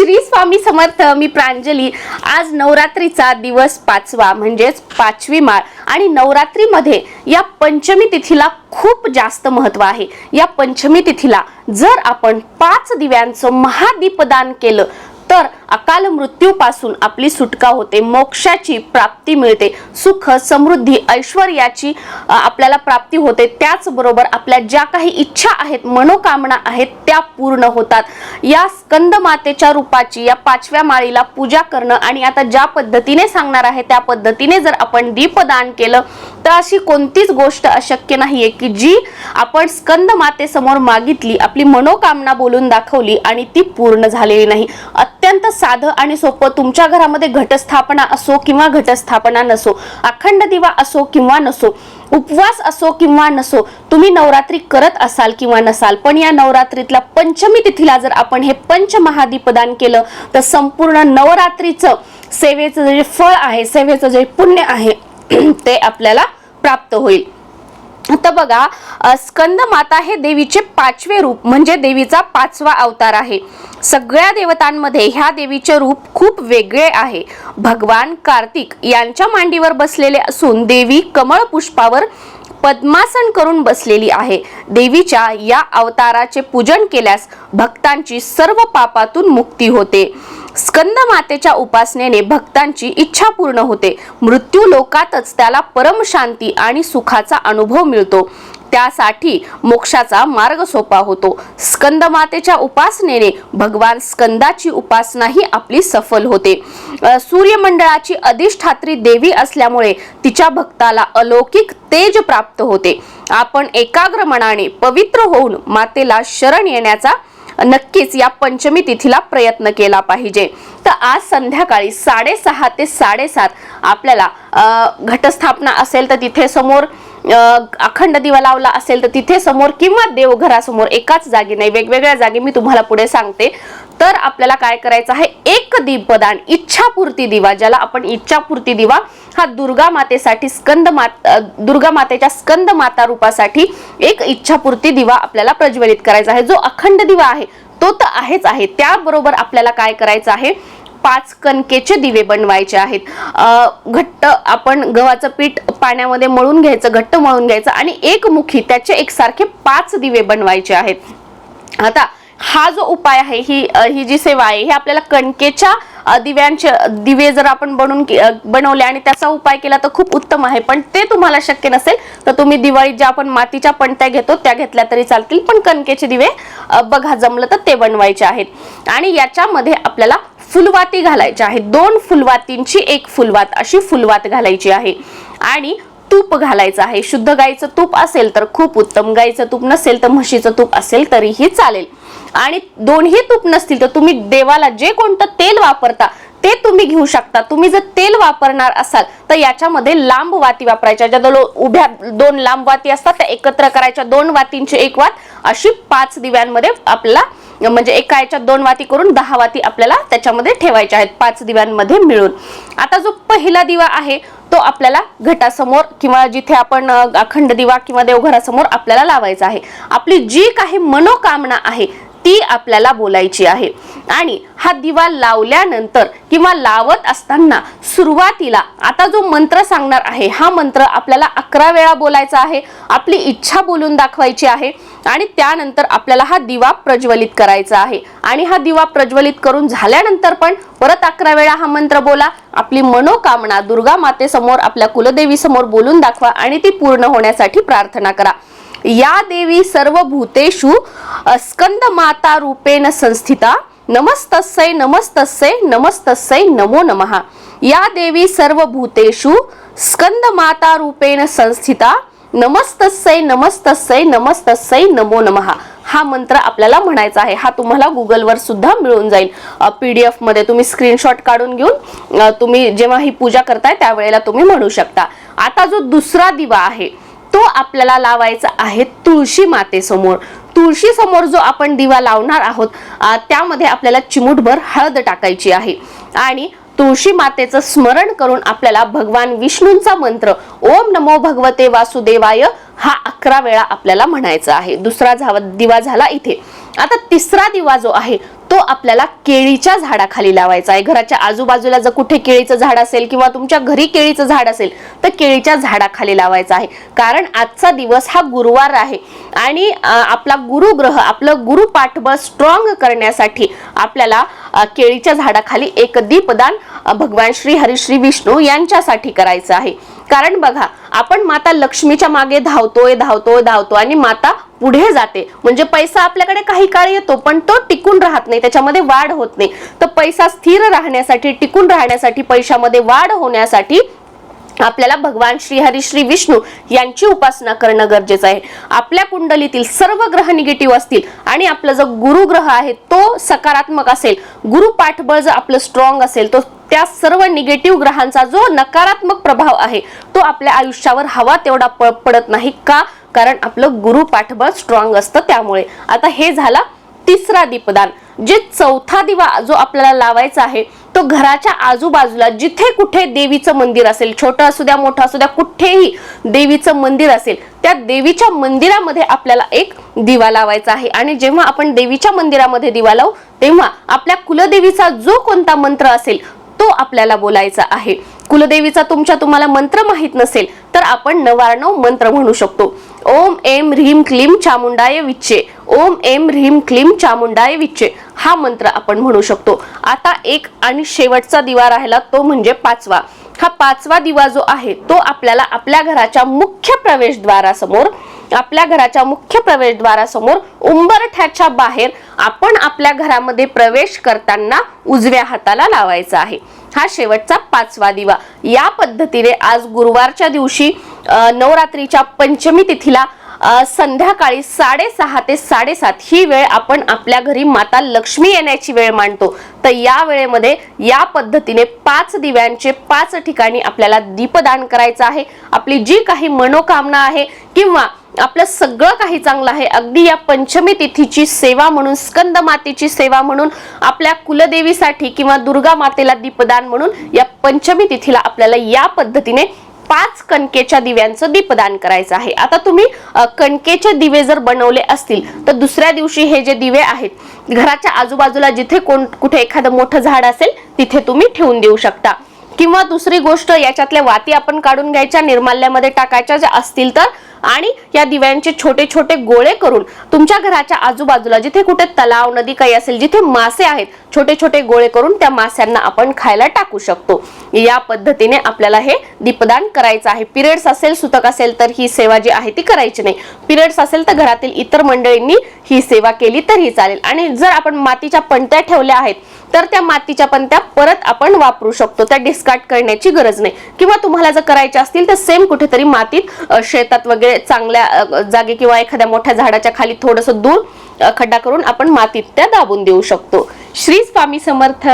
श्री स्वामी समर्थ. मी प्रांजली. आज नवरात्रीचा दिवस 5वा म्हणजेच 5वी माळ आणि नवरात्रीमध्ये या पंचमी तिथीला खूप जास्त महत्त्व आहे. या पंचमी तिथीला जर आपण 5 दिव्यांचं महादीपदान केलं तर अकाल मृत्यूपासून आपली सुटका होते, मोक्षाची प्राप्ती मिळते, सुख समृद्धी ऐश्वर्याची आपल्याला प्राप्ती होते. त्याचबरोबर आपल्या ज्या काही इच्छा आहेत, मनोकामना आहेत त्या पूर्ण होतात. या स्कंद मातेच्या रूपाची या 5व्या माळीला पूजा करणं आणि आता ज्या पद्धतीने सांगणार आहे त्या पद्धतीने जर आपण दीपदान केलं तर अशी कोणतीच गोष्ट अशक्य नाहीये की जी आपण स्कंद मातेसमोर मागितली, आपली मनोकामना बोलून दाखवली आणि ती पूर्ण झालेली नाही. अत्यंत साधं आणि सोपं. तुमच्या घरामध्ये घटस्थापना असो किंवा घटस्थापना नसो, अखंड दिवा असो किंवा नसो, उपवास असो किंवा नसो, तुम्ही नवरात्री करत असाल किंवा नसाल, पण या नवरात्रीतल्या पंचमी तिथीला जर आपण हे पंचमहादीपदान केलं तर संपूर्ण नवरात्रीचं सेवेचं जे फळ आहे, सेवेचं जे पुण्य आहे ते आपल्याला प्राप्त होईल. आता बघा, स्कंद माता हे देवीचे 5वे रूप म्हणजे देवीचा 5वा अवतार आहे. सगळ्या देवतांमध्ये ह्या देवीचे रूप खूप वेगळे आहे. भगवान कार्तिक यांच्या मांडीवर बसलेले असून देवी कमळ पुष्पावर पद्मासन करून बसलेली आहे. देवीच्या या अवताराचे पूजन केल्यास भक्तांची सर्व पापातून मुक्ती होते. स्कंद मातेच्या उपासनेने भक्तांची इच्छा पूर्ण होते. मृत्यू लोकातच त्याला परम शांती आणि सुखाचा अनुभव मिळतो. त्यासाठी मोक्षाचा मार्ग सोपा होतो. स्कंद मातेच्या उपासनेने भगवान स्कंदाची उपासनाही आपली सफल होते. सूर्यमंडळाची अधिष्ठात्री देवी असल्यामुळे तिच्या भक्ताला अलौकिक तेज प्राप्त होते. आपण एकाग्र मनाने पवित्र होऊन मातेला शरण येण्याचा नक्कीच या पंचमी तिथीला प्रयत्न केला पाहिजे. तर आज संध्याकाळी 6:30 ते 7:30 आपल्याला घटस्थापना असेल तर तिथे समोर अखंड दिवा लावला असेल तर तिथे समोर किंवा देवघरासमोर, एकाच जागी नाही, वेगवेगळ्या जागी मी तुम्हाला पुढे सांगते. तर आपल्याला काय करायचं आहे, एक दीपदान, इच्छापूर्ती दिवा, ज्याला आपण इच्छापूर्ती दिवा, हा दुर्गा मातेसाठी दुर्गा मातेच्या स्कंद माता रूपासाठी एक इच्छापूर्ती दिवा आपल्याला प्रज्वलित करायचा आहे. जो अखंड दिवा आहे तो तर आहेच आहे, त्याबरोबर आपल्याला काय करायचं आहे, 5 कणकेचे दिवे बनवायचे आहेत. घट्ट आपण गव्हाचं पीठ पाण्यामध्ये मळून घ्यायचं, घट्ट मळून घ्यायचं आणि एक मुठी त्याचे एकसारखे 5 दिवे बनवायचे आहेत. आता हा जो उपाय आहे, ही जी सेवा आहे, हे आपल्याला कणकेच्या दिव्यांचे दिवे जर आपण बनवले आणि त्याचा उपाय केला तर खूप उत्तम आहे. पण ते तुम्हाला शक्य नसेल तर तुम्ही दिवाळीत ज्या आपण मातीच्या पणत्या घेतो त्या घेतल्या तरी चालतील, पण कणकेचे दिवे बघा जमलं तर ते बनवायचे आहेत. आणि याच्यामध्ये आपल्याला फुलवाती घालायच्या आहेत. 2 फुलवातींची एक फुलवात अशी फुलवात घालायची आहे. आणि तूप घालायचं आहे. शुद्ध गाईचं तूप असेल तर खूप उत्तम, गाईचं तूप नसेल तर म्हशीचं तूप असेल तरीही चालेल. आणि दोन्ही तूप नसतील तर तुम्ही देवाला जे कोणतं तेल वापरता ते तुम्ही घेऊ शकता. तुम्ही जर तेल वापरणार असाल तर याच्यामध्ये लांब वाती वापरायच्या, ज्या उभ्या 2 लांब वाती असतात त्या एकत्र करायच्या. 2 वातींची एक वात अशी 5 दिव्यांमध्ये आपल्याला, म्हणजे एका याच्यात 2 वाती करून 10 वाती आपल्याला त्याच्यामध्ये ठेवायच्या आहेत 5 दिव्यांमध्ये मिळून. आता जो पहिला दिवा आहे तो आपल्याला घटासमोर किंवा जिथे आपण अखंड दिवा किंवा देवघरासमोर आपल्याला लावायचा आहे. आपली जी काही मनोकामना आहे ती आपल्याला बोलायची आहे. आणि हा दिवा लावल्यानंतर किंवा लावत असताना सुरुवातीला आता जो मंत्र सांगणार आहे हा मंत्र आपल्याला 11 वेळा बोलायचा आहे. आपली इच्छा बोलून दाखवायची आहे आणि त्यानंतर आपल्याला हा दिवा प्रज्वलित करायचा आहे. आणि हा दिवा प्रज्वलित करून झाल्यानंतर पण परत 11 वेळा हा मंत्र बोला. आपली मनोकामना दुर्गा मातेसमोर, आपल्या कुलदेवी समोर बोलून दाखवा आणि ती पूर्ण होण्यासाठी प्रार्थना करा. या देवी सर्व भूतेषु स्कंद माता रूपेण संस्थिता, नमस्तस्यै नमस्तस्यै नमस्तस्यै नमो नमः. या देवी सर्व भूतेषु स्कंद माता रूपेण संस्थिता, नमस्तस्यै नमस्तस्यै नमस्तस्यै नमो नमः. हा मंत्र आपल्याला म्हणायचा आहे. हा तुम्हाला गुगलवर सुद्धा मिळून जाईल. PDF मध्ये तुम्ही स्क्रीनशॉट काढून घेऊन तुम्ही जेव्हा ही पूजा करताय त्यावेळेला तुम्ही म्हणू शकता. आता जो दुसरा दिवा आहे तो आपल्याला लावायचा आहे तुळशी मातेसमोर. तुळशी समोर जो आपण दिवा लावणार आहोत त्यामध्ये आपल्याला चिमूटभर हळद टाकायची आहे. आणि तुळशी मातेचं स्मरण करून आपल्याला भगवान विष्णूंचा मंत्र ओम नमो भगवते वासुदेवाय हा 11 वेळा आपल्याला म्हणायचा आहे. दुसरा दिवा झाला इथे. आता तिसरा दिवा जो आहे तो आपल्याला केळीच्या झाडाखाली लावायचा आहे. घराच्या आजूबाजूला जर कुठे केळीचं झाड असेल किंवा तुमच्या घरी केळीचं झाड असेल तर केळीच्या झाडाखाली लावायचं आहे. कारण आजचा दिवस हा गुरुवार आहे आणि आपला गुरुग्रह, आपलं गुरु पाठबळ स्ट्रॉंग करण्यासाठी आपल्याला केळीच्या झाडाखाली एक दीपदान भगवान श्री हरी श्री विष्णू यांच्यासाठी करायचं आहे. कारण बघा, आपण माता लक्ष्मीच्या मागे धावतो आणि माता पुढे जाते. म्हणजे पैसा आपल्याकडे काही काळ येतो पण तो टिकून राहत नाही, त्याच्यामध्ये वाढ होत नाही. तर पैसा स्थिर राहण्यासाठी, टिकून राहण्यासाठी, पैशामध्ये वाढ होण्यासाठी आपल्याला भगवान श्री हरी श्री विष्णू यांची उपासना करणं गरजेचं आहे. आपल्या कुंडलीतील सर्व ग्रह निगेटिव्ह असतील आणि आपला जो गुरुग्रह आहे तो सकारात्मक असेल, गुरु पाठबळ जर आपलं स्ट्रॉंग असेल, तो त्या सर्व निगेटिव्ह ग्रहांचा जो नकारात्मक प्रभाव आहे तो आपल्या आयुष्यावर हवा तेवढा पडत नाही. का? कारण आपलं गुरु पाठबळ स्ट्रॉंग असतं त्यामुळे. आता हे झाला तिसरा दीपदान. जे चौथा दिवा जो आपल्याला लावायचा आहे तो घराच्या आजूबाजूला जिथे कुठे देवीचं मंदिर असेल, छोटं असू द्या मोठं असू द्या, कुठेही देवीचं मंदिर असेल त्या देवीच्या मंदिरामध्ये आपल्याला एक दिवा लावायचा आहे. आणि जेव्हा आपण देवीच्या मंदिरामध्ये दिवा लावू तेव्हा आपल्या कुलदेवीचा जो कोणता मंत्र असेल तो आपल्याला बोलायचा आहे. कुलदेवीचा तुम्हाला मंत्र माहित नसेल तर आपण 99 मंत्र म्हणू शकतो. ओम एम ह्रीम क्लीम चामुंडाय विच्चे, ओम एम ह्रीम क्लीम चामुंडाय विच्चे हा मंत्र आपण म्हणू शकतो. आता एक आणि शेवटचा दिवा राहिला तो म्हणजे 5वा. हा 5वा दिवा जो आहे तो आपल्याला आपल्या घराच्या मुख्य प्रवेशद्वारासमोर उंबरठ्याच्या बाहेर आपण आपल्या घरामध्ये प्रवेश करताना उजव्या हाताला लावायचा आहे. हा शेवटचा 5वा दिवा. या पद्धतीने आज गुरुवारच्या दिवशी नवरात्रीच्या पंचमी तिथीला संध्याकाळी 6:30 ते 7:30 ही वेळ आपण आपल्या घरी माता लक्ष्मी येण्याची वेळ मानतो. तर या वेळेमध्ये या पद्धतीने 5 दिव्यांचे 5 ठिकाणी आपल्याला दीपदान करायचं आहे. आपली जी काही मनोकामना आहे किंवा आपलं सगळं काही चांगलं आहे, अगदी या पंचमी तिथीची सेवा म्हणून, स्कंद मातेची सेवा म्हणून, आपल्या कुलदेवीसाठी किंवा दुर्गा मातेला दीपदान म्हणून या पंचमी तिथीला आपल्याला या पद्धतीने 5 कणकेच्या दिव्यांचं दीपदान करायचं आहे. आता तुम्ही कणकेचे दिवे जर बनवले असतील तर दुसऱ्या दिवशी हे जे दिवे आहेत घराच्या आजूबाजूला जिथे कुठे एखादं मोठं झाड असेल तिथे तुम्ही ठेवून देऊ शकता. किंवा दुसरी गोष्ट, याच्यातल्या वाती आपण काढून घ्यायच्या, निर्माल्यामध्ये टाकायच्या ज्या असतील तर, आणि या दिव्यांचे छोटे छोटे गोळे करून तुमच्या घराच्या आजूबाजूला जिथे कुठे तलाव, नदी काही असेल, जिथे मासे आहेत, छोटे छोटे गोळे करून त्या मास्यांना आपण खायला टाकू शकतो. या पद्धतीने आपल्याला हे दीपदान करायचं आहे. पिरियड्स असेल, सुतक असेल तर ही सेवा जी आहे ती करायची नाही. पिरियड्स असेल तर घरातील इतर मंडळींनी ही सेवा केली तरी चालेल. आणि जर आपण मातीच्या पणत्या ठेवल्या आहेत तर त्या मातीच्या पणत्या परत आपण वापरू शकतो, त्या डिस्कार्ड करण्याची गरज नाही. किंवा तुम्हाला जर करायचे असतील तर सेम कुठेतरी मातीत, शेतात वगैरे चांगल्या जागे किंवा एखाद्या मोठ्या झाडाच्या खाली थोडंसं दूर खड्डा करून आपण मातीत त्या दाबून देऊ शकतो. श्री स्वामी समर्थ.